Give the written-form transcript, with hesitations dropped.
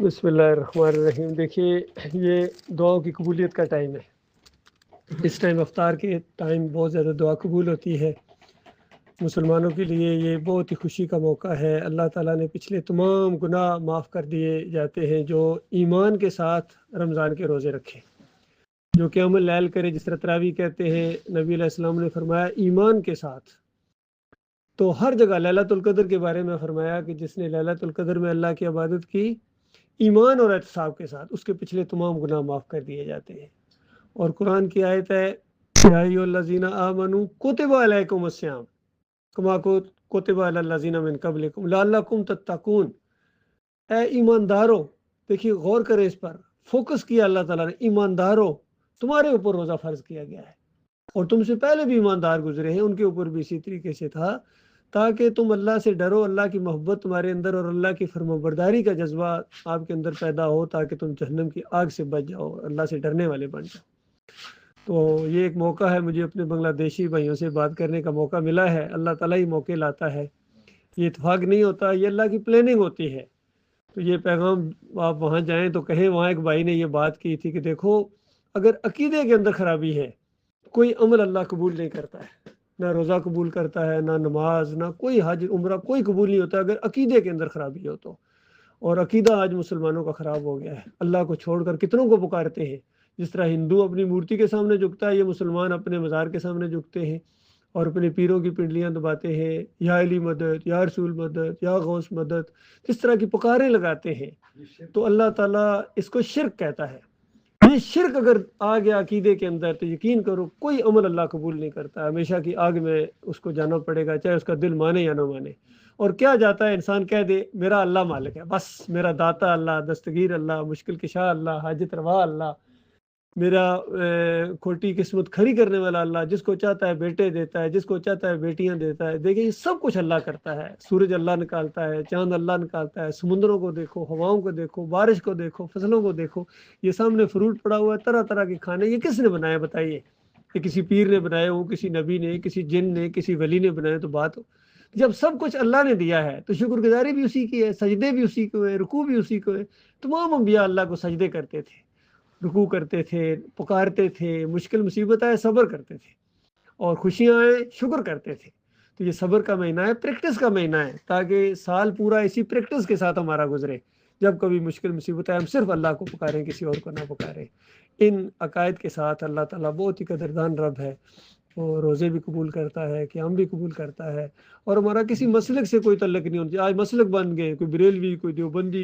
بسم اللہ الرحمن الرحیم۔ دیکھیے، یہ دعاؤں کی قبولیت کا ٹائم ہے۔ اس ٹائم افطار کے ٹائم بہت زیادہ دعا قبول ہوتی ہے۔ مسلمانوں کے لیے یہ بہت ہی خوشی کا موقع ہے۔ اللہ تعالیٰ نے پچھلے تمام گناہ معاف کر دیے جاتے ہیں جو ایمان کے ساتھ رمضان کے روزے رکھے، جو قیام اللیل کرے، جس طرح تراویح کہتے ہیں۔ نبی علیہ السلام نے فرمایا ایمان کے ساتھ، تو ہر جگہ لیلۃ القدر کے بارے میں فرمایا کہ جس نے لیلۃ القدر میں اللہ کی عبادت کی ایمان اور احتساب کے ساتھ، اس کے پچھلے تمام گناہ معاف کر دیے جاتے ہیں۔ اور قرآن کی آیت ہے یا ایھا الذین آمنوا کتب علیکم الصیام کما کتب علی الذین من قبلکم لعلکم تتقون۔ اے ایماندارو، دیکھیے غور کریں اس پر، فوکس کیا اللہ تعالیٰ نے، ایماندارو تمہارے اوپر روزہ فرض کیا گیا ہے، اور تم سے پہلے بھی ایماندار گزرے ہیں، ان کے اوپر بھی اسی طریقے سے تھا، تاکہ تم اللہ سے ڈرو، اللہ کی محبت تمہارے اندر اور اللہ کی فرمانبرداری کا جذبہ آپ کے اندر پیدا ہو، تاکہ تم جہنم کی آگ سے بچ جاؤ، اللہ سے ڈرنے والے بن جاؤ۔ تو یہ ایک موقع ہے، مجھے اپنے بنگلہ دیشی بھائیوں سے بات کرنے کا موقع ملا ہے۔ اللہ تعالیٰ ہی موقع لاتا ہے، یہ اتفاق نہیں ہوتا، یہ اللہ کی پلاننگ ہوتی ہے۔ تو یہ پیغام آپ وہاں جائیں تو کہیں، وہاں ایک بھائی نے یہ بات کی تھی کہ دیکھو، اگر عقیدے کے اندر خرابی ہے، کوئی عمل اللہ قبول نہیں کرتا ہے، نہ روزہ قبول کرتا ہے، نہ نماز، نہ کوئی حج عمرہ، کوئی قبول نہیں ہوتا اگر عقیدے کے اندر خرابی ہو تو۔ اور عقیدہ آج مسلمانوں کا خراب ہو گیا ہے، اللہ کو چھوڑ کر کتنوں کو پکارتے ہیں۔ جس طرح ہندو اپنی مورتی کے سامنے جھکتا ہے، یہ مسلمان اپنے مزار کے سامنے جھکتے ہیں اور اپنے پیروں کی پنڈلیاں دباتے ہیں، یا علی مدد، یا رسول مدد، یا غوث مدد، اس طرح کی پکاریں لگاتے ہیں۔ تو اللہ تعالیٰ اس کو شرک کہتا ہے۔ یہ شرک اگر آ گیا عقیدے کے اندر تو یقین کرو کوئی عمل اللہ قبول نہیں کرتا، ہمیشہ کی آگ میں اس کو جانا پڑے گا، چاہے اس کا دل مانے یا نہ مانے۔ اور کیا جاتا ہے انسان کہہ دے میرا اللہ مالک ہے، بس میرا داتا اللہ، دستگیر اللہ، مشکل کشا اللہ، حاجت روا اللہ، میرا کھوٹی قسمت کھری کرنے والا اللہ، جس کو چاہتا ہے بیٹے دیتا ہے، جس کو چاہتا ہے بیٹیاں دیتا ہے۔ دیکھیں یہ سب کچھ اللہ کرتا ہے، سورج اللہ نکالتا ہے، چاند اللہ نکالتا ہے، سمندروں کو دیکھو، ہواؤں کو دیکھو، بارش کو دیکھو، فصلوں کو دیکھو، یہ سامنے فروٹ پڑا ہوا ہے، طرح طرح کے کھانے، یہ کس نے بنایا بتائیے؟ کہ کسی پیر نے بنائے ہوں، کسی نبی نے، کسی جن نے، کسی ولی نے بنائے تو بات ہو۔ جب سب کچھ اللہ نے دیا ہے تو شکر گزاری بھی اسی کی ہے، سجدے بھی اسی کو ہے، رکوع بھی اسی کو ہے۔ تمام انبیاء اللہ کو سجدے کرتے تھے، رکوع کرتے تھے، پکارتے تھے، مشکل مصیبت آئے صبر کرتے تھے، اور خوشیاں آئے شکر کرتے تھے۔ تو یہ صبر کا مہینہ ہے، پریکٹس کا مہینہ ہے، تاکہ سال پورا اسی پریکٹس کے ساتھ ہمارا گزرے۔ جب کبھی مشکل مصیبت آئے ہم صرف اللہ کو پکاریں، کسی اور کو نہ پکاریں۔ ان عقائد کے ساتھ اللہ تعالیٰ بہت ہی قدردان رب ہے، وہ روزے بھی قبول کرتا ہے، قیام بھی قبول کرتا ہے، اور ہمارا کسی مسلک سے کوئی تعلق نہیں ہونا چاہیے۔ آج مسلک بن گئے، کوئی بریلوی، کوئی دیوبندی،